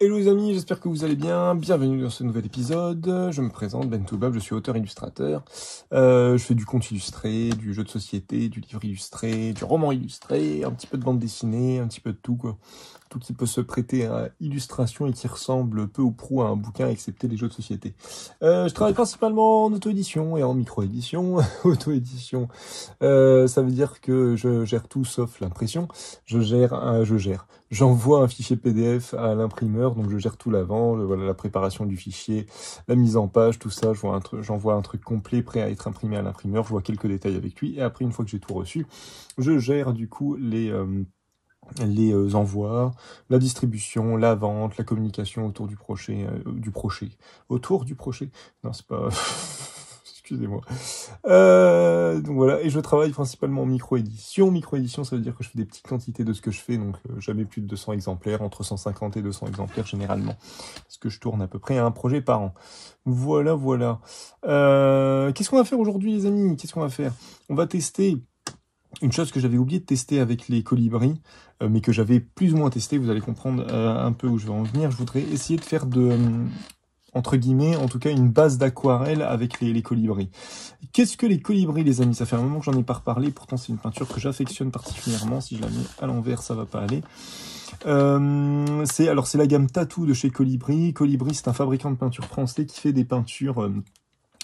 Hello les amis, j'espère que vous allez bien. Bienvenue dans ce nouvel épisode. Je me présente, Ben Toubab, je suis auteur-illustrateur. Je fais du conte illustré, du jeu de société, du livre illustré, du roman illustré, un petit peu de bande dessinée, un petit peu de tout quoi. Tout qui peut se prêter à illustration et qui ressemble peu ou prou à un bouquin, excepté les jeux de société. Je travaille principalement en auto-édition et en micro-édition. Auto-édition, ça veut dire que je gère tout sauf l'impression. J'envoie un fichier PDF à l'imprimeur, donc je gère tout l'avant, voilà, la préparation du fichier, la mise en page, tout ça. J'envoie un truc complet prêt à être imprimé à l'imprimeur. Je vois quelques détails avec lui et après, une fois que j'ai tout reçu, je gère du coup les envois, la distribution, la vente, la communication autour du projet, autour du projet. Non, c'est pas. Excusez-moi. Donc voilà, et je travaille principalement en micro-édition. Micro-édition, ça veut dire que je fais des petites quantités de ce que je fais, donc jamais plus de 200 exemplaires, entre 150 et 200 exemplaires généralement. Parce que je tourne à peu près à un projet par an. Voilà, voilà. Qu'est-ce qu'on va faire aujourd'hui, les amis? Qu'est-ce qu'on va faire? On va tester une chose que j'avais oublié de tester avec les colibris, mais que j'avais plus ou moins testé, vous allez comprendre un peu où je vais en venir. Je voudrais essayer de faire entre guillemets, en tout cas, une base d'aquarelle avec les colibris. Qu'est-ce que les colibris, les amis? Ça fait un moment que j'en ai pas reparlé, pourtant c'est une peinture que j'affectionne particulièrement. Si je la mets à l'envers, ça va pas aller. C'est la gamme Tattoo de chez Colibri. Colibri, c'est un fabricant de peinture français qui fait des peintures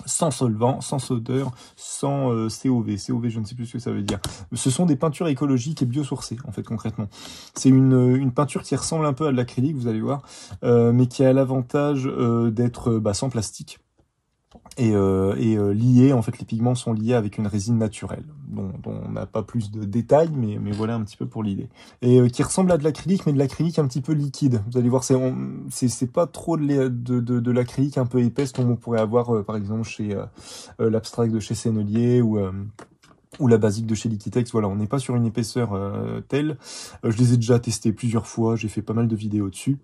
sans solvant, sans soudeur, sans COV. COV, je ne sais plus ce que ça veut dire. Ce sont des peintures écologiques et biosourcées, en fait, concrètement. C'est une peinture qui ressemble un peu à de l'acrylique, vous allez voir, mais qui a l'avantage d'être sans plastique. Et liés, en fait, les pigments sont liés avec une résine naturelle, dont on n'a pas plus de détails, mais voilà un petit peu pour l'idée. Et qui ressemble à de l'acrylique, mais de l'acrylique un petit peu liquide. Vous allez voir, c'est pas trop de l'acrylique un peu épaisse comme on pourrait avoir, par exemple, chez l'abstract de chez Sennelier ou la basique de chez Liquitex. Voilà, on n'est pas sur une épaisseur telle. Je les ai déjà testés plusieurs fois, j'ai fait pas mal de vidéos dessus.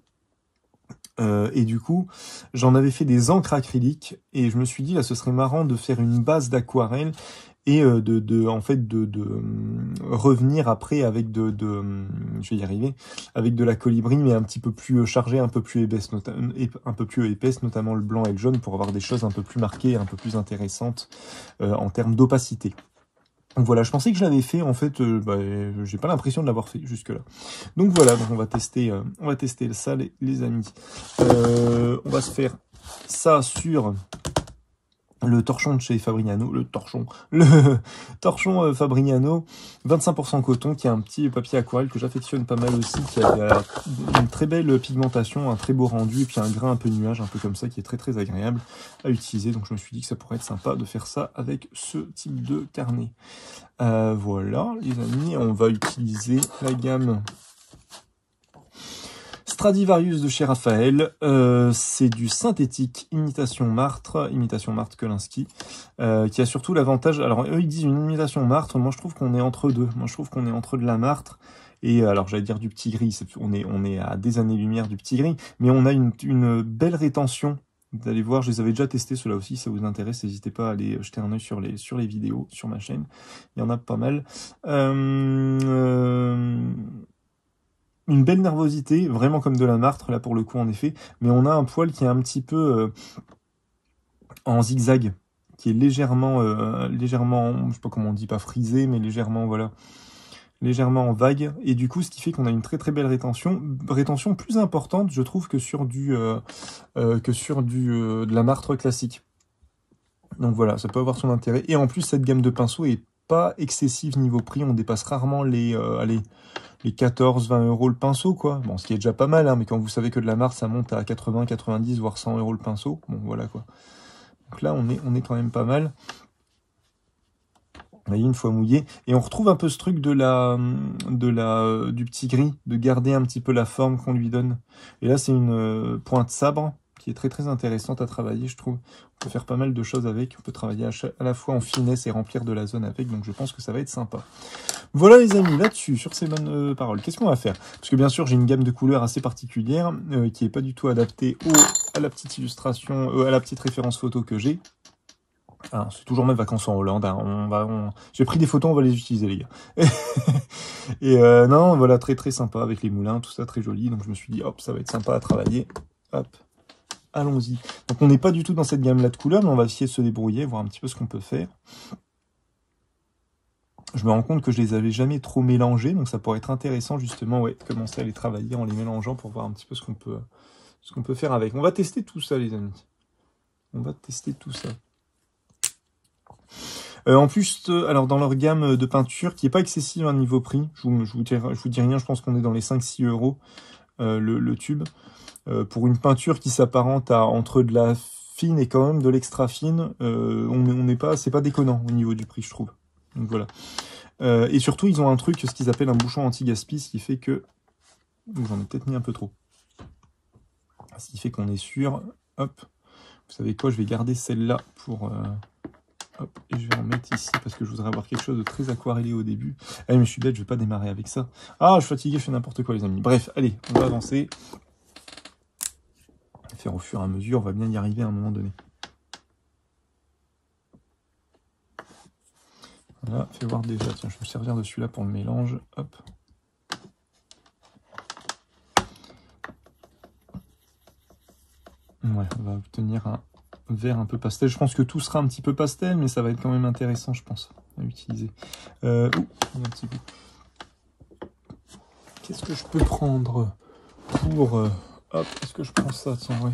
Et du coup, j'en avais fait des encres acryliques et je me suis dit là, ce serait marrant de faire une base d'aquarelle et de revenir après avec je vais y arriver, avec de la colibri mais un petit peu plus chargée, un peu plus épaisse, notamment le blanc et le jaune pour avoir des choses un peu plus marquées, un peu plus intéressantes en termes d'opacité. Donc voilà, je pensais que je l'avais fait, en fait, j'ai pas l'impression de l'avoir fait jusque-là. Donc voilà, donc on va tester ça, les amis. On va se faire ça sur le torchon de chez Fabriano, le torchon Fabriano, 25% coton, qui a un petit papier aquarelle que j'affectionne pas mal aussi, qui a une très belle pigmentation, un très beau rendu, et puis un grain un peu nuage, un peu comme ça, qui est très très agréable à utiliser. Donc je me suis dit que ça pourrait être sympa de faire ça avec ce type de carnet. Voilà, les amis, on va utiliser la gamme Stradivarius de chez Raphaël. C'est du synthétique imitation martre Kolinsky, qui a surtout l'avantage, alors eux ils disent une imitation martre, moi je trouve qu'on est entre deux, moi je trouve qu'on est entre de la martre et alors j'allais dire du petit gris, on est à des années-lumière du petit gris, mais on a une belle rétention. Vous allez voir, je les avais déjà testés, ceux-là aussi, si ça vous intéresse, n'hésitez pas à aller jeter un œil sur les vidéos, sur ma chaîne. Il y en a pas mal. Une belle nervosité, vraiment comme de la martre, là pour le coup, en effet. Mais on a un poil qui est un petit peu en zigzag, qui est légèrement, je sais pas comment on dit, pas frisé, mais légèrement, voilà, légèrement en vague, et du coup ce qui fait qu'on a une très très belle rétention plus importante je trouve que sur de la martre classique. Donc voilà, ça peut avoir son intérêt, et en plus cette gamme de pinceaux est pas excessive niveau prix, on dépasse rarement les 14-20 euros le pinceau quoi, bon ce qui est déjà pas mal, hein, mais quand vous savez que de la martre ça monte à 80, 90 voire 100 euros le pinceau, bon voilà quoi. Donc là on est quand même pas mal. Vous voyez, une fois mouillé, et on retrouve un peu ce truc du petit gris, de garder un petit peu la forme qu'on lui donne. Et là, c'est une pointe sabre qui est très très intéressante à travailler, je trouve. On peut faire pas mal de choses avec, on peut travailler à la fois en finesse et remplir de la zone avec, donc je pense que ça va être sympa. Voilà les amis, là-dessus, sur ces bonnes paroles, qu'est-ce qu'on va faire? Parce que bien sûr, j'ai une gamme de couleurs assez particulière, qui est pas du tout adaptée à la petite illustration, à la petite référence photo que j'ai. Ah, c'est toujours mes vacances en Hollande. Hein. J'ai pris des photos, on va les utiliser, les gars. Et non, voilà, très très sympa avec les moulins, tout ça très joli. Donc je me suis dit, hop, ça va être sympa à travailler. Hop, allons-y. Donc on n'est pas du tout dans cette gamme-là de couleurs, mais on va essayer de se débrouiller, voir un petit peu ce qu'on peut faire. Je me rends compte que je les avais jamais trop mélangés, donc ça pourrait être intéressant justement, ouais, commencer à les travailler en les mélangeant pour voir un petit peu ce qu'on peut faire avec. On va tester tout ça, les amis. On va tester tout ça. En plus, alors dans leur gamme de peinture, qui est pas excessive à niveau prix, je vous dis rien, je pense qu'on est dans les 5-6 euros le tube. Pour une peinture qui s'apparente à entre de la fine et quand même de l'extra fine, on n'est pas, c'est pas déconnant au niveau du prix, je trouve. Donc voilà. Et surtout, ils ont un truc, ce qu'ils appellent un bouchon anti-gaspi, ce qui fait que... J'en ai peut-être mis un peu trop. Ce qui fait qu'on est sûr... Hop. Vous savez quoi, je vais garder celle-là pour... Hop, et je vais en mettre ici parce que je voudrais avoir quelque chose de très aquarellé au début. Ah mais je suis bête, je vais pas démarrer avec ça. Ah, je suis fatigué, je fais n'importe quoi les amis. Bref, allez, on va avancer. Faire au fur et à mesure, on va bien y arriver à un moment donné. Voilà, fais voir déjà. Tiens, je vais me servir de celui-là pour le mélange. Hop. Ouais, on va obtenir un vert un peu pastel. Je pense que tout sera un petit peu pastel, mais ça va être quand même intéressant, je pense, à utiliser. Il y a un petit peu. Qu'est-ce que je peux prendre pour... hop, est-ce que je prends ça, tiens, ouais.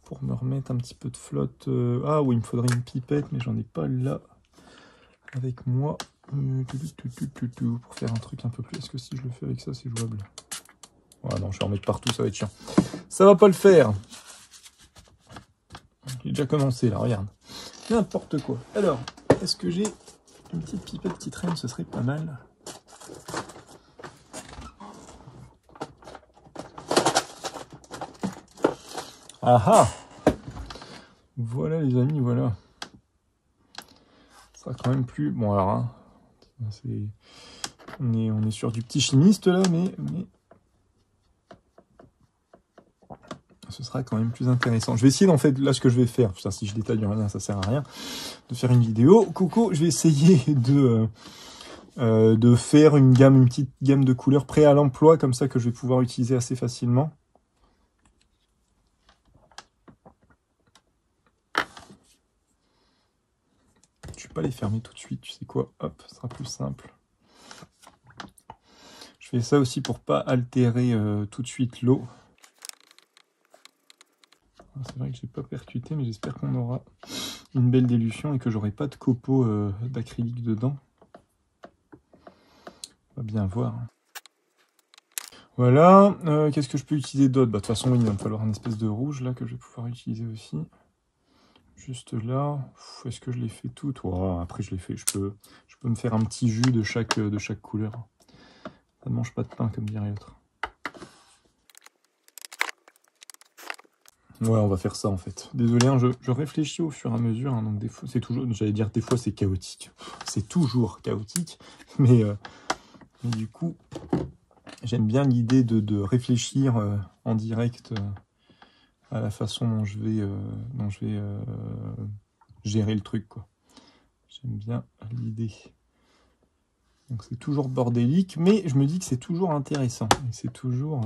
Pour me remettre un petit peu de flotte. Ah oui, il me faudrait une pipette, mais j'en ai pas là avec moi. Pour faire un truc un peu plus... Est-ce que si je le fais avec ça, c'est jouable? Ah non, je vais en mettre partout, ça va être chiant. Ça va pas le faire. J'ai déjà commencé là, regarde. N'importe quoi. Alors, est-ce que j'ai une petite pipette qui traîne? Ce serait pas mal. Ah ah! Voilà les amis, voilà. Ça sera quand même plus... Bon alors, hein, on est sur du petit chimiste là, mais ce sera quand même plus intéressant. Je vais essayer d'en fait, là ce que je vais faire, putain si je détaille rien, ça sert à rien, de faire une vidéo. Coco, je vais essayer de faire une petite gamme de couleurs prêt à l'emploi, comme ça que je vais pouvoir utiliser assez facilement. Je vais pas les fermer tout de suite, tu sais quoi, hop, ce sera plus simple. Je fais ça aussi pour pas altérer tout de suite l'eau. C'est vrai que j'ai pas percuté, mais j'espère qu'on aura une belle dilution et que j'aurai pas de copeaux d'acrylique dedans. On va bien voir. Voilà, qu'est-ce que je peux utiliser d'autre? Bah, de toute façon, oui, il va me falloir une espèce de rouge là que je vais pouvoir utiliser aussi. Juste là, est-ce que je les fais toutes? Oh, après je les fais, je peux me faire un petit jus de chaque couleur. Ça ne mange pas de pain, comme dirait l'autre. Ouais, on va faire ça en fait. Désolé, hein, je réfléchis au fur et à mesure. Hein, donc des fois, c'est toujours, j'allais dire des fois c'est chaotique. C'est toujours chaotique, mais du coup, j'aime bien l'idée de réfléchir en direct à la façon dont je vais gérer le truc, quoi. J'aime bien l'idée. Donc c'est toujours bordélique, mais je me dis que c'est toujours intéressant. C'est toujours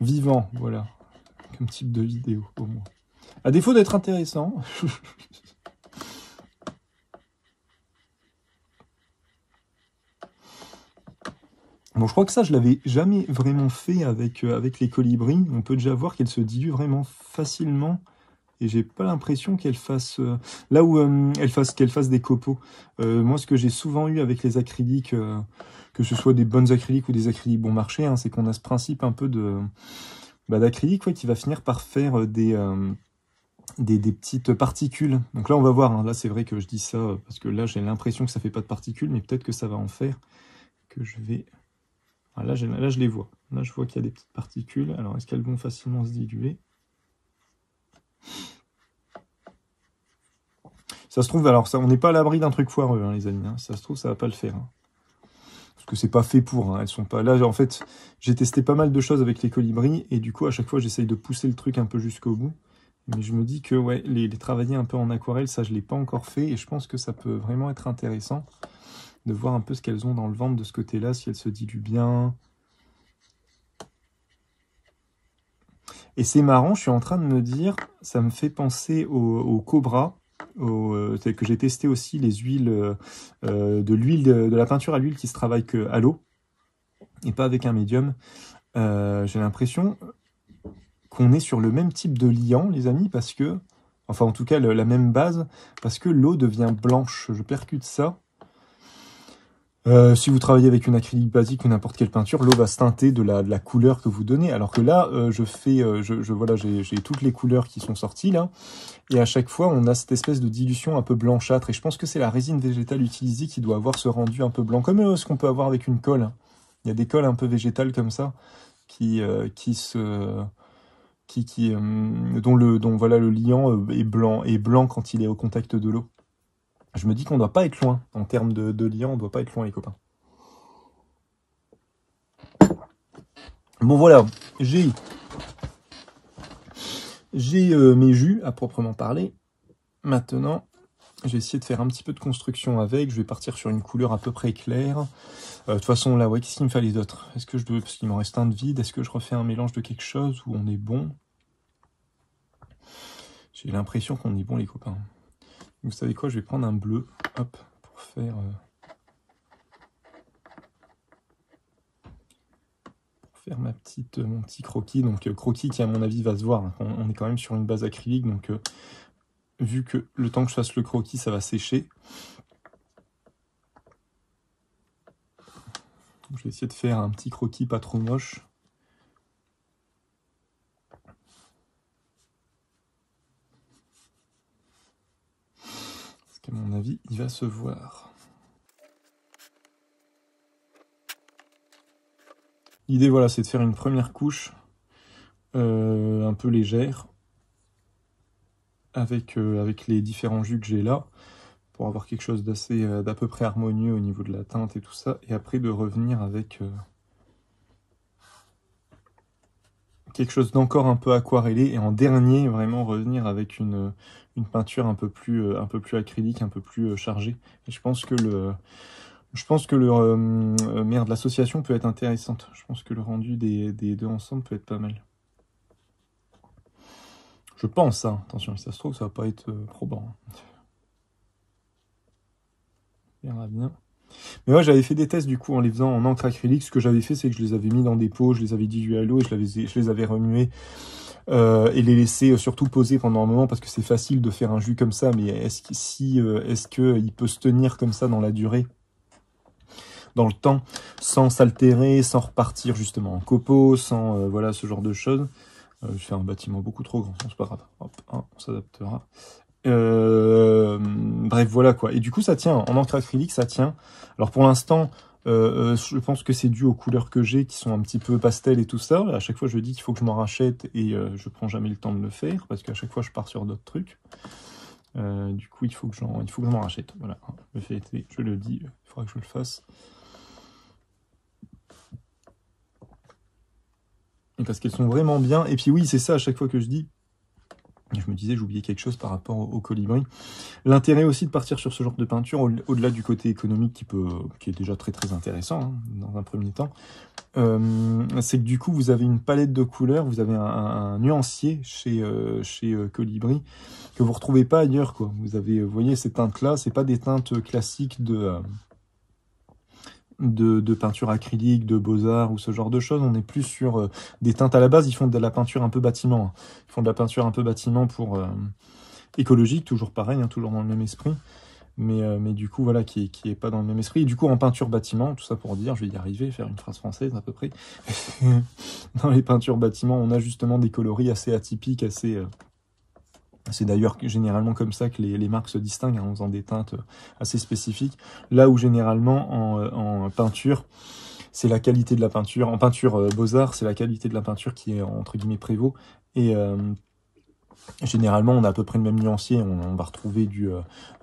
vivant, voilà. Comme type de vidéo, au moins. À défaut d'être intéressant. Bon, je crois que ça, je l'avais jamais vraiment fait avec les colibris. On peut déjà voir qu'elle se dilue vraiment facilement. Et j'ai pas l'impression qu'elle fasse... là où qu'elle fasse des copeaux. Moi, ce que j'ai souvent eu avec les acryliques, que ce soit des bonnes acryliques ou des acryliques bon marché, hein, c'est qu'on a ce principe un peu d'acrylique, ouais, qui va finir par faire des petites particules. Donc là, on va voir. Hein, là, c'est vrai que je dis ça parce que là, j'ai l'impression que ça fait pas de particules, mais peut-être que ça va en faire. Que je vais... Ah, là, je les vois. Là, je vois qu'il y a des petites particules. Alors, est-ce qu'elles vont facilement se diluer? Ça se trouve, alors, ça, on n'est pas à l'abri d'un truc foireux, hein, les amis. Hein. Ça se trouve, ça va pas le faire. Hein. Parce que c'est pas fait pour. Hein. Elles sont pas... Là, en fait, j'ai testé pas mal de choses avec les colibris. Et du coup, à chaque fois, j'essaye de pousser le truc un peu jusqu'au bout. Mais je me dis que ouais, les travailler un peu en aquarelle, ça je l'ai pas encore fait, et je pense que ça peut vraiment être intéressant de voir un peu ce qu'elles ont dans le ventre de ce côté-là, si elles se diluent bien. Et c'est marrant, je suis en train de me dire, ça me fait penser au Cobra, que j'ai testé aussi les huiles, de la peinture à l'huile qui se travaille que à l'eau, et pas avec un médium. J'ai l'impression qu'on est sur le même type de liant, les amis, parce que, enfin en tout cas la même base, parce que l'eau devient blanche. Je percute ça. Si vous travaillez avec une acrylique basique ou n'importe quelle peinture, l'eau va se teinter de la couleur que vous donnez. Alors que là, voilà, j'ai toutes les couleurs qui sont sorties là, et à chaque fois, on a cette espèce de dilution un peu blanchâtre. Et je pense que c'est la résine végétale utilisée qui doit avoir ce rendu un peu blanc, comme ce qu'on peut avoir avec une colle. Il y a des colles un peu végétales comme ça dont voilà le liant est blanc quand il est au contact de l'eau. Je me dis qu'on ne doit pas être loin en termes de liant, on ne doit pas être loin les copains. Bon voilà, j'ai mes jus à proprement parler. Maintenant, je vais essayer de faire un petit peu de construction avec. Je vais partir sur une couleur à peu près claire. De toute façon là, ouais, qu'est-ce qu'il me fallait d'autre? Est-ce que je dois, parce qu'il m'en reste un de vide, est-ce que je refais un mélange de quelque chose où on est bon? J'ai l'impression qu'on est bon les copains. Vous savez quoi, je vais prendre un bleu, hop, pour faire mon petit croquis. Donc croquis qui à mon avis va se voir, hein. On est quand même sur une base acrylique, donc vu que le temps que je fasse le croquis, ça va sécher. Je vais essayer de faire un petit croquis pas trop moche. Parce qu'à mon avis, il va se voir. L'idée, voilà, c'est de faire une première couche un peu légère avec les différents jus que j'ai là, pour avoir quelque chose d'à peu près harmonieux au niveau de la teinte et tout ça, et après de revenir avec quelque chose d'encore un peu aquarellé, et en dernier, vraiment revenir avec une peinture un peu plus acrylique, un peu plus chargée. Et je pense que l'association peut être intéressante. Je pense que le rendu des deux ensemble peut être pas mal. Je pense, hein. Attention, si ça se trouve, ça va pas être probant. On verra bien. Mais ouais, j'avais fait des tests du coup en les faisant en encre acrylique. Ce que j'avais fait, c'est que je les avais mis dans des pots, je les avais dilués à l'eau et je les avais remués et les laisser surtout poser pendant un moment, parce que c'est facile de faire un jus comme ça, mais est-ce qu'il peut se tenir comme ça dans la durée, dans le temps, sans s'altérer, sans repartir justement en copeaux, sans voilà ce genre de choses. Je fais un bâtiment beaucoup trop grand, c'est pas grave. Hop, hein, on s'adaptera. Bref, voilà quoi. Et du coup, ça tient. En encre acrylique, ça tient. Alors pour l'instant, je pense que c'est dû aux couleurs que j'ai, qui sont un petit peu pastel et tout ça. À chaque fois, je dis qu'il faut que je m'en rachète, et je prends jamais le temps de le faire, parce qu'à chaque fois, je pars sur d'autres trucs. Du coup, il faut que je m'en rachète. Voilà, je le dis, il faudra que je le fasse. Et parce qu'elles sont vraiment bien. Et puis oui, c'est ça, à chaque fois que je dis, je me disais, j'oubliais quelque chose par rapport au colibri. L'intérêt aussi de partir sur ce genre de peinture, au-delà du côté économique qui est déjà très très intéressant, hein, dans un premier temps, c'est que du coup vous avez une palette de couleurs, vous avez un nuancier chez Colibri que vous retrouvez pas ailleurs, quoi. Vous avez, vous voyez, ces teintes-là, c'est pas des teintes classiques de peinture acrylique, de beaux-arts ou ce genre de choses. On est plus sur des teintes à la base. Ils font de la peinture un peu bâtiment, hein. Ils font de la peinture un peu bâtiment pour écologique, toujours pareil, hein, toujours dans le même esprit. Mais du coup, voilà, qui est pas dans le même esprit. Et du coup, en peinture bâtiment, tout ça pour dire, je vais y arriver, faire une phrase française à peu près. Dans les peintures bâtiment, on a justement des coloris assez atypiques, c'est d'ailleurs généralement comme ça que les marques se distinguent, hein, en faisant des teintes assez spécifiques. Là où généralement en peinture, c'est la qualité de la peinture. En peinture beaux-arts, c'est la qualité de la peinture qui est entre guillemets prévaut. Et généralement, on a à peu près le même nuancier. On va retrouver du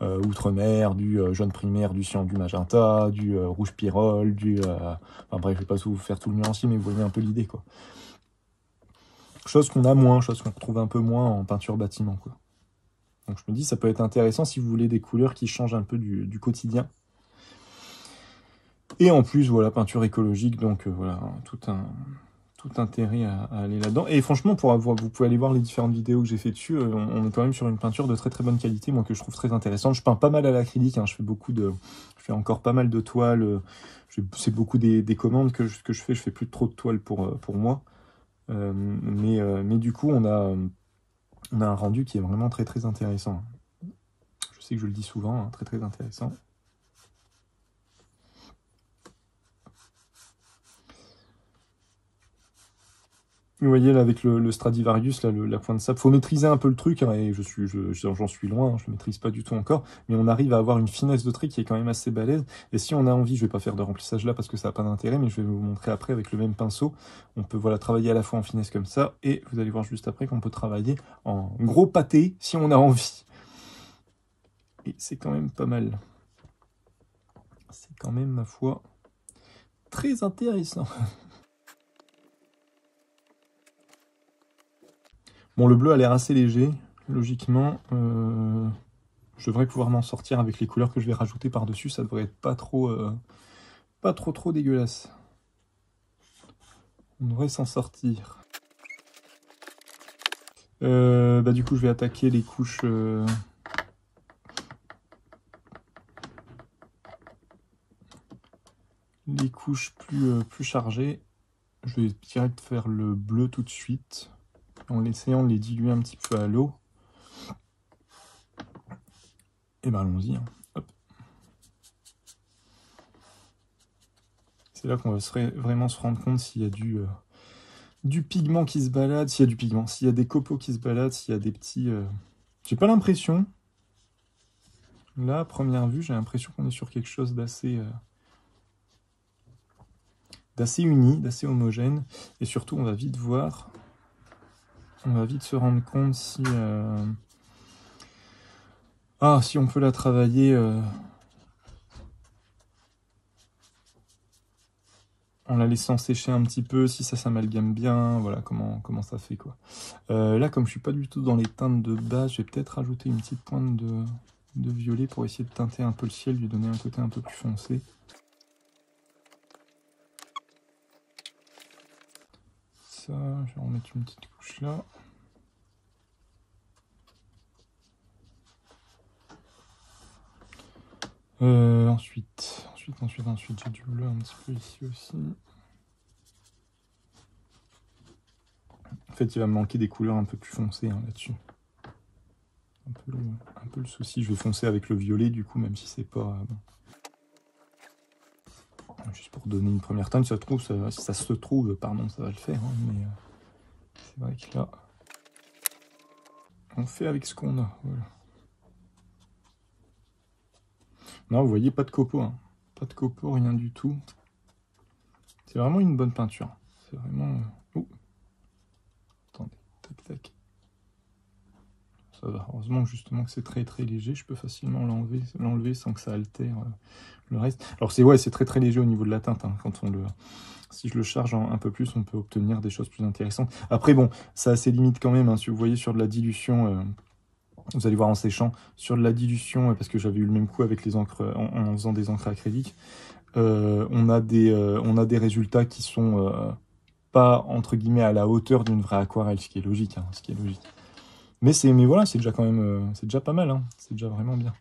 outremer, du jaune primaire, du cyan, du magenta, du rouge pyrrole, enfin bref, je vais pas vous faire tout le nuancier, mais vous voyez un peu l'idée, quoi. Chose qu'on a moins, chose qu'on retrouve un peu moins en peinture bâtiment, quoi. Donc je me dis, ça peut être intéressant si vous voulez des couleurs qui changent un peu du quotidien. Et en plus, voilà, peinture écologique, donc voilà, tout intérêt à aller là-dedans. Et franchement, vous pouvez aller voir les différentes vidéos que j'ai fait dessus, on est quand même sur une peinture de très très bonne qualité, moi que je trouve très intéressante. Je peins pas mal à l'acrylique, hein, je fais encore pas mal de toiles, c'est beaucoup des commandes que je fais plus trop de toiles pour moi. Mais du coup, on a un rendu qui est vraiment très très intéressant. Je sais que je le dis souvent, hein, très très intéressant. Vous voyez là avec le Stradivarius, là, la pointe de sable, faut maîtriser un peu le truc, hein, et j'en suis loin, hein, je ne maîtrise pas du tout encore, mais on arrive à avoir une finesse de trait qui est quand même assez balèze. Et si on a envie, je vais pas faire de remplissage là parce que ça n'a pas d'intérêt, mais je vais vous montrer après avec le même pinceau. On peut voilà travailler à la fois en finesse comme ça, et vous allez voir juste après qu'on peut travailler en gros pâté si on a envie. Et c'est quand même pas mal. C'est quand même, ma foi, très intéressant. Bon, le bleu a l'air assez léger, logiquement. Je devrais pouvoir m'en sortir avec les couleurs que je vais rajouter par-dessus. Ça devrait être pas trop dégueulasse. On devrait s'en sortir. Du coup, je vais attaquer les couches... les couches plus chargées. Je vais direct faire le bleu tout de suite, en essayant de les diluer un petit peu à l'eau. Et ben allons-y. Hein. Hop. C'est là qu'on va vraiment se rendre compte s'il y a du pigment qui se balade, s'il y a du pigment, s'il y a des copeaux qui se baladent, s'il y a des petits... J'ai pas l'impression. Là, à première vue, j'ai l'impression qu'on est sur quelque chose d'assez uni, d'assez homogène. Et surtout, on va vite voir, on va vite se rendre compte si... si on peut la travailler... en la laissant sécher un petit peu, si ça s'amalgame bien, voilà comment ça fait, quoi. Là, comme je suis pas du tout dans les teintes de base, je vais peut-être rajouter une petite pointe de violet pour essayer de teinter un peu le ciel, lui donner un côté un peu plus foncé. Ça, je vais remettre une petite couche là. Ensuite, j'ai du bleu un petit peu ici aussi. En fait, il va me manquer des couleurs un peu plus foncées, hein, là-dessus. Un peu le souci. Je vais foncer avec le violet, du coup, même si c'est pas... bon. Juste pour donner une première teinte, si ça se trouve, pardon, ça va le faire, hein, mais c'est vrai que là, on fait avec ce qu'on a, voilà. Non, vous voyez, pas de copeaux, hein. Pas de copeaux, rien du tout. C'est vraiment une bonne peinture. C'est vraiment... Oh. Attendez, tac, tac. Ça va, heureusement justement que c'est très très léger, je peux facilement l'enlever sans que ça altère le reste. Alors c'est très très léger au niveau de la teinte, hein, si je le charge un peu plus, on peut obtenir des choses plus intéressantes. Après bon, ça a ses limites quand même, hein, si vous voyez sur de la dilution, vous allez voir en séchant, sur de la dilution, parce que j'avais eu le même coup avec les encres, en faisant des encres acryliques, on a des résultats qui sont pas entre guillemets à la hauteur d'une vraie aquarelle, ce qui est logique, hein, ce qui est logique. Mais voilà, c'est déjà quand même, c'est déjà pas mal, hein. C'est déjà vraiment bien.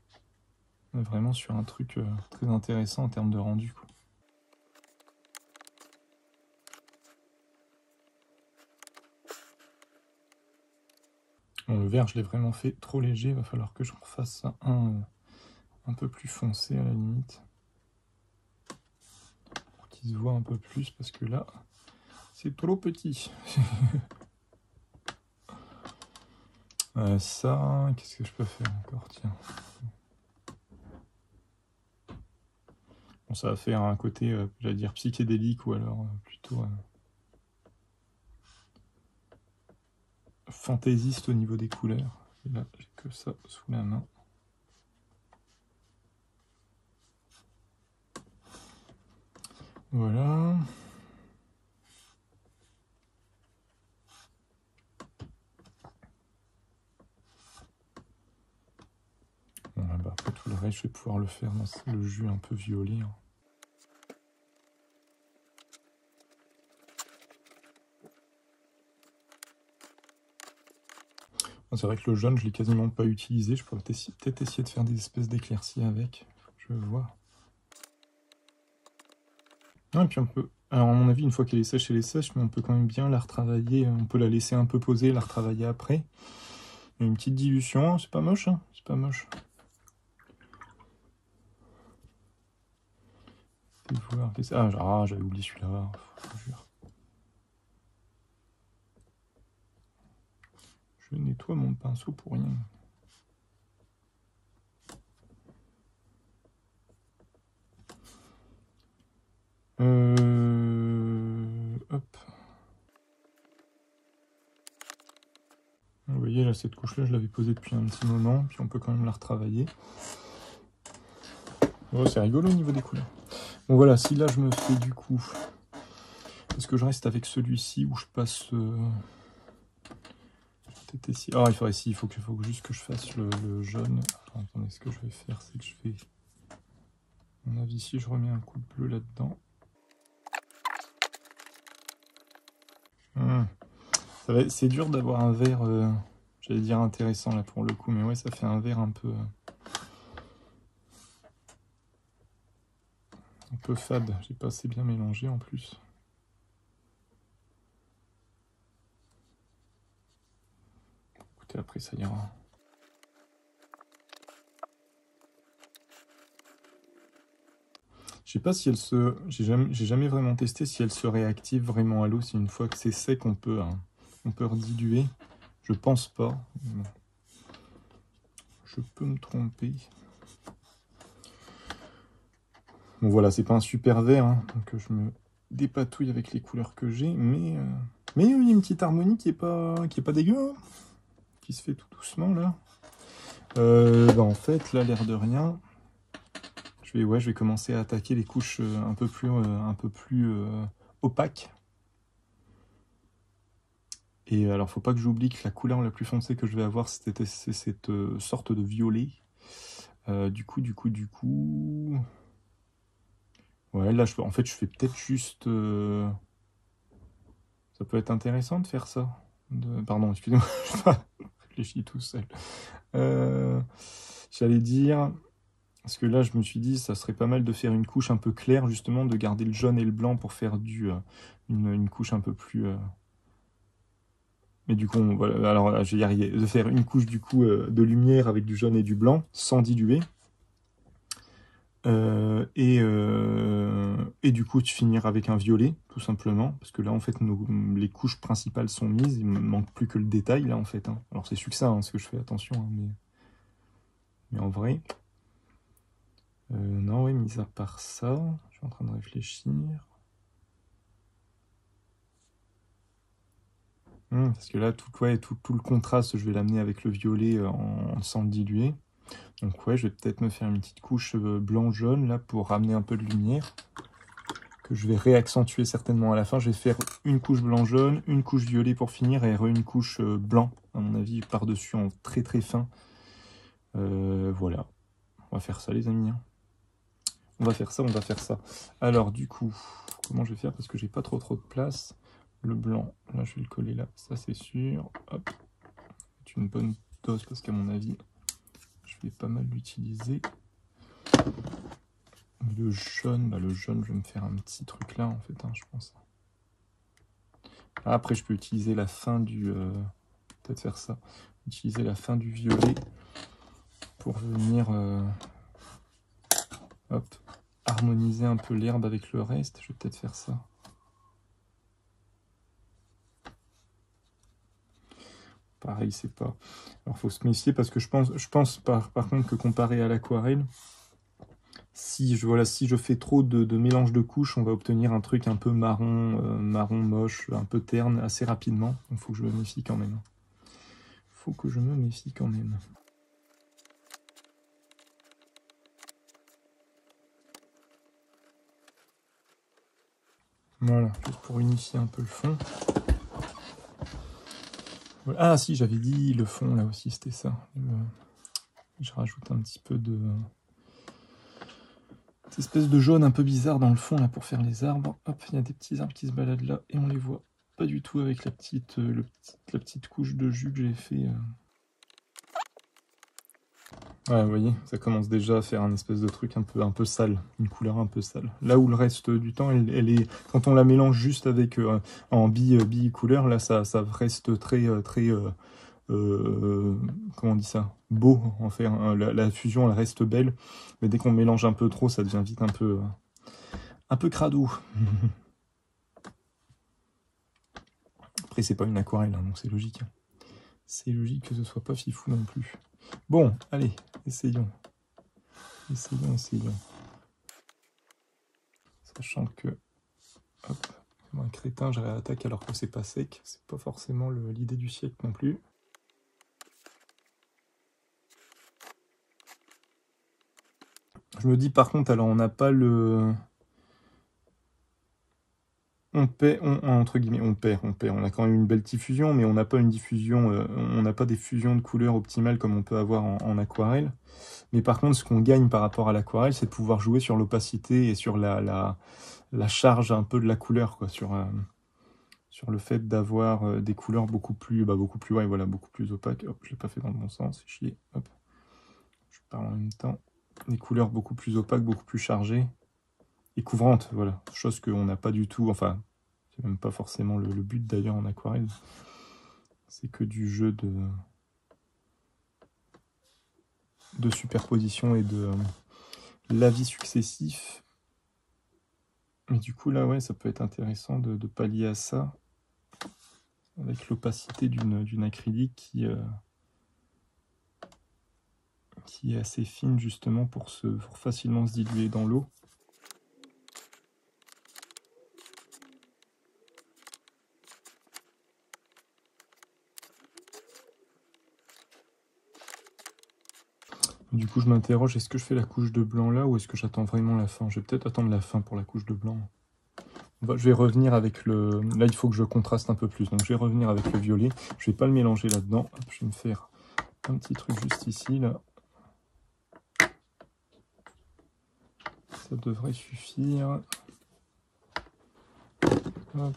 On est vraiment sur un truc très intéressant en termes de rendu, quoi. Bon, le vert, je l'ai vraiment fait trop léger, il va falloir que je refasse un peu plus foncé à la limite. Pour qu'il se voit un peu plus, parce que là, c'est trop petit. Ça, qu'est-ce que je peux faire encore, tiens. Bon, ça va faire un côté, j'allais dire psychédélique, ou alors plutôt fantaisiste au niveau des couleurs. Et là, j'ai que ça sous la main. Voilà. pareil, je vais pouvoir le faire dans le jus un peu violet. Hein. C'est vrai que le jaune, je l'ai quasiment pas utilisé. Je pourrais peut-être essayer de faire des espèces d'éclaircies avec. Je vais voir. Ah, et puis on peut... Alors à mon avis, une fois qu'elle est sèche, mais on peut quand même bien la retravailler. On peut la laisser un peu poser, la retravailler après. Il y a une petite dilution, c'est pas moche, hein, c'est pas moche. Ah, j'avais oublié celui-là. Je nettoie mon pinceau pour rien. Hop. Vous voyez, là, cette couche-là, je l'avais posée depuis un petit moment, puis on peut quand même la retravailler. Oh, c'est rigolo au niveau des couleurs. Bon, voilà, si là, je me fais du coup... Est-ce que je reste avec celui-ci où je passe... Peut-être ici. Ah, il faudrait ici, il faut juste que je fasse le jaune. Alors, attendez, ce que je vais faire, c'est que je vais... À mon avis, ici, je remets un coup de bleu là-dedans. C'est dur d'avoir un vert, j'allais dire intéressant là pour le coup, mais ouais, ça fait un vert un peu fade. J'ai pas assez bien mélangé en plus. Écoutez, après ça ira. Je sais pas si elle se... J'ai jamais vraiment testé si elle se réactive vraiment à l'eau, si une fois que c'est sec, on peut rediluer. Je pense pas. Bon. Je peux me tromper. Bon voilà, c'est pas un super vert, hein, donc je me dépatouille avec les couleurs que j'ai, mais il y a une petite harmonie qui est pas dégueu, hein, qui se fait tout doucement là. En fait, là, l'air de rien, je vais commencer à attaquer les couches un peu plus opaques. Et alors, faut pas que j'oublie que la couleur la plus foncée que je vais avoir, c'est cette sorte de violet. Du coup... Ouais, là, en fait, je fais peut-être juste... Ça peut être intéressant de faire ça. Pardon, excusez-moi, je réfléchis tout seul. J'allais dire... Parce que là, je me suis dit, ça serait pas mal de faire une couche un peu claire, justement, de garder le jaune et le blanc pour faire une couche un peu plus... Mais du coup, voilà, alors je vais y arriver. De faire une couche, du coup, de lumière avec du jaune et du blanc, sans diluer. Et du coup, de finir avec un violet, tout simplement. Parce que là, en fait, les couches principales sont mises. Il me manque plus que le détail, là, en fait. Hein. Alors, c'est succinct, hein, ce que je fais, attention. Hein, mais en vrai... non, oui, mis à part ça, je suis en train de réfléchir. Parce que là, tout le contraste, je vais l'amener avec le violet sans le diluer. Donc ouais, je vais peut-être me faire une petite couche blanc-jaune, là, pour ramener un peu de lumière. Que je vais réaccentuer certainement à la fin. Je vais faire une couche blanc-jaune, une couche violet pour finir, et une couche blanc, à mon avis, par-dessus en très très fin. Voilà. On va faire ça, les amis. Hein. On va faire ça. Alors, du coup, comment je vais faire? Parce que j'ai pas trop de place. Le blanc, là, je vais le coller là, ça c'est sûr. Hop. C'est une bonne dose parce qu'à mon avis, je vais pas mal l'utiliser. Le jaune, je vais me faire un petit truc là, en fait, hein, je pense. Après, je peux utiliser la fin du... peut-être faire ça. Utiliser la fin du violet pour venir... hop, harmoniser un peu l'herbe avec le reste. Je vais peut-être faire ça. Pareil, c'est pas... Alors, faut se méfier parce que je pense par contre que comparé à l'aquarelle, si je fais trop de mélange de couches, on va obtenir un truc un peu marron moche, un peu terne assez rapidement. Donc, faut que je me méfie quand même. Voilà, juste pour unifier un peu le fond. Ah si, j'avais dit le fond là aussi, c'était ça. Je rajoute un petit peu de Cette espèce de jaune un peu bizarre dans le fond là pour faire les arbres. Hop, il y a des petits arbres qui se baladent là et on les voit pas du tout avec la petite couche de jus que j'ai fait. Ouais, vous voyez, ça commence déjà à faire un espèce de truc un peu sale, une couleur un peu sale. Là où le reste du temps, elle est, quand on la mélange juste avec en billes couleur, là ça reste très comment on dit ça, beau en fait. Hein. La fusion elle reste belle, mais dès qu'on mélange un peu trop, ça devient vite un peu crado. Après c'est pas une aquarelle, hein, donc c'est logique. C'est logique que ce soit pas fifou non plus. Bon, allez, essayons. Essayons. Sachant que, hop, comme un crétin, je réattaque alors que c'est pas sec. C'est pas forcément l'idée du siècle non plus. Je me dis par contre, alors on n'a pas le... entre guillemets, on perd. On a quand même une belle diffusion, mais on n'a pas une diffusion, on n'a pas des fusions de couleurs optimales comme on peut avoir en aquarelle. Mais par contre, ce qu'on gagne par rapport à l'aquarelle, c'est de pouvoir jouer sur l'opacité et sur la charge un peu de la couleur, quoi, sur le fait d'avoir des couleurs beaucoup plus, ouais, voilà, beaucoup plus opaques. Hop, je l'ai pas fait dans le bon sens, c'est chier. Hop, je parle en même temps. Des couleurs beaucoup plus opaques, beaucoup plus chargées et couvrantes, voilà. Chose qu'on n'a pas du tout, enfin, c'est même pas forcément le but d'ailleurs en aquarelle. C'est que du jeu de superposition et de lavis successifs. Mais du coup, là, ouais, ça peut être intéressant de pallier à ça avec l'opacité d'une acrylique qui est assez fine justement pour facilement se diluer dans l'eau. Du coup, je m'interroge, est-ce que je fais la couche de blanc là ou est-ce que j'attends vraiment la fin? Je vais peut-être attendre la fin pour la couche de blanc. Je vais revenir avec le... Là, il faut que je contraste un peu plus. Donc, je vais revenir avec le violet. Je vais pas le mélanger là-dedans. Je vais me faire un petit truc juste ici, là. Ça devrait suffire. Hop.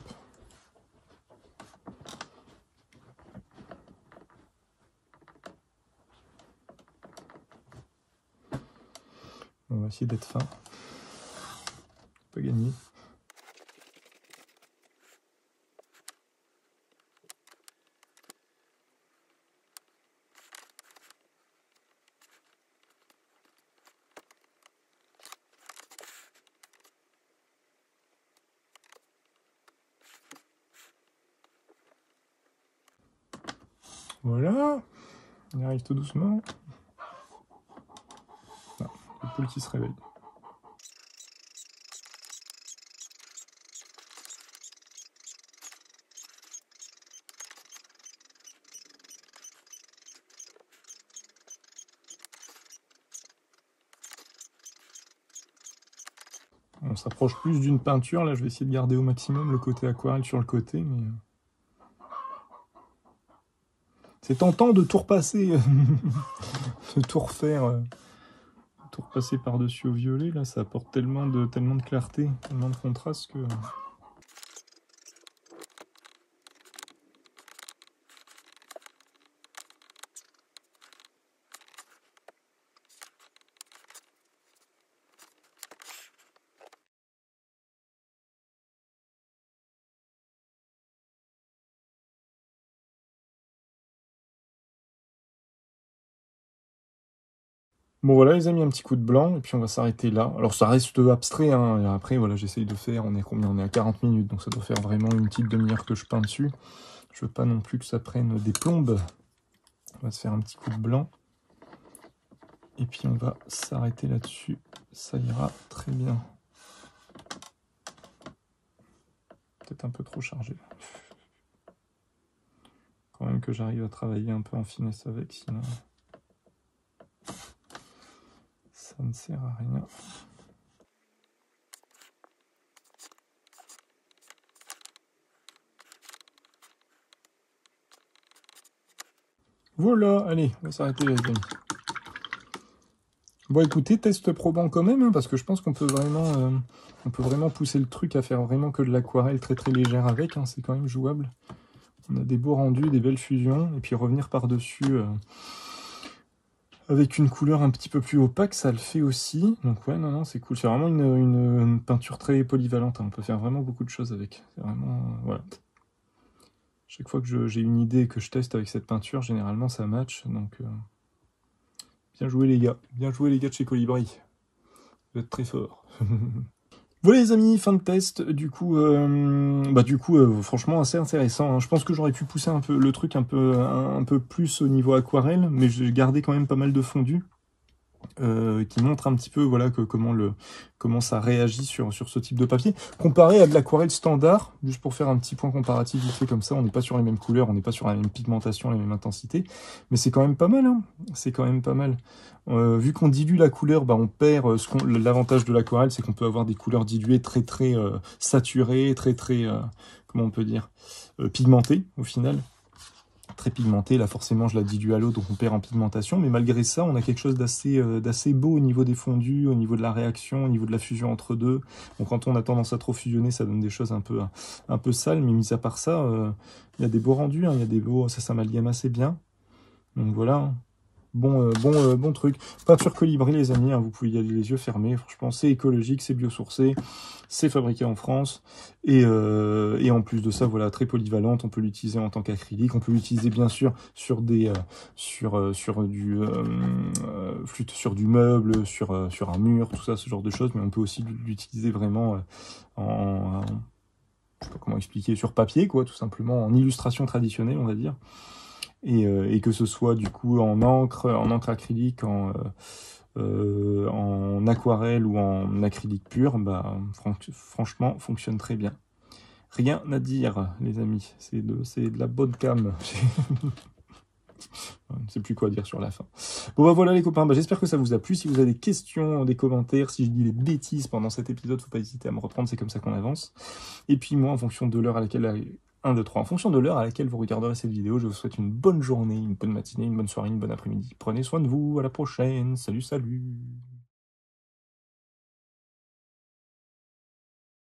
On va essayer d'être fin. Pas gagné. Voilà. On y arrive tout doucement. Ah, le poule qui se réveille. On s'approche plus d'une peinture. Là, je vais essayer de garder au maximum le côté aquarelle sur le côté, mais... C'est tentant de tout repasser, de tout refaire, tout repasser par-dessus au violet. Là, ça apporte tellement de clarté, tellement de contraste que... Bon voilà les amis, un petit coup de blanc, et puis on va s'arrêter là. Alors ça reste abstrait, hein, et après voilà, j'essaye de faire, on est combien? On est à 40 minutes, donc ça doit faire vraiment une petite demi-heure que je peins dessus. Je veux pas non plus que ça prenne des plombes. On va se faire un petit coup de blanc. Et puis on va s'arrêter là-dessus, ça ira très bien. Peut-être un peu trop chargé. Quand même que j'arrive à travailler un peu en finesse avec, sinon... ça ne sert à rien. Voilà, allez, on va s'arrêter les amis. Bon, écoutez, test probant quand même, hein, parce que je pense qu'on peut vraiment pousser le truc à faire vraiment que de l'aquarelle très très légère avec, hein, c'est quand même jouable. On a des beaux rendus, des belles fusions, et puis revenir par-dessus avec une couleur un petit peu plus opaque, ça le fait aussi. Donc ouais, non, c'est cool. C'est vraiment une peinture très polyvalente, hein. On peut faire vraiment beaucoup de choses avec. C'est vraiment, voilà. Chaque fois que j'ai une idée que je teste avec cette peinture, généralement ça match, donc... Bien joué les gars. Bien joué les gars de chez Colibri. Vous êtes très forts. Voilà les amis, fin de test. Du coup, franchement assez intéressant, hein. Je pense que j'aurais pu pousser un peu le truc un peu plus au niveau aquarelle, mais j'ai gardé quand même pas mal de fondu. Qui montre un petit peu voilà comment ça réagit sur ce type de papier comparé à de l'aquarelle standard, juste pour faire un petit point comparatif vite fait comme ça. On n'est pas sur les mêmes couleurs, on n'est pas sur la même pigmentation, la même intensité, mais c'est quand même pas mal, hein. C'est quand même pas mal. Vu qu'on dilue la couleur, bah on perd l'avantage de l'aquarelle, c'est qu'on peut avoir des couleurs diluées très très saturées, très très comment on peut dire, pigmentées au final. Très pigmenté, là forcément je la dilue à l'eau, donc on perd en pigmentation, mais malgré ça on a quelque chose d'assez beau au niveau des fondus, au niveau de la réaction, au niveau de la fusion entre deux. Bon, quand on a tendance à trop fusionner, ça donne des choses un peu sales, mais mis à part ça, il y a des beaux rendus, hein, il y a des beaux, ça s'amalgame assez bien, donc voilà, hein. Bon truc. Peinture Colibri les amis, hein, vous pouvez y aller les yeux fermés, franchement c'est écologique, c'est biosourcé, c'est fabriqué en France, et en plus de ça, voilà, très polyvalente, on peut l'utiliser en tant qu'acrylique, on peut l'utiliser bien sûr sur des sur du meuble, sur un mur, tout ça, ce genre de choses, mais on peut aussi l'utiliser vraiment je sais pas comment expliquer, sur papier, quoi, tout simplement, en illustration traditionnelle, on va dire. Et que ce soit du coup en encre acrylique, en aquarelle ou en acrylique pur, bah, franchement, fonctionne très bien. Rien à dire, les amis. C'est de la bonne cam. Je ne sais plus quoi dire sur la fin. Bon bah voilà les copains, bah, j'espère que ça vous a plu. Si vous avez des questions, des commentaires, si je dis des bêtises pendant cet épisode, faut pas hésiter à me reprendre, c'est comme ça qu'on avance. Et puis moi, en fonction de l'heure à laquelle... 1, 2, 3. En fonction de l'heure à laquelle vous regarderez cette vidéo, je vous souhaite une bonne journée, une bonne matinée, une bonne soirée, une bonne après-midi. Prenez soin de vous, à la prochaine. Salut, salut.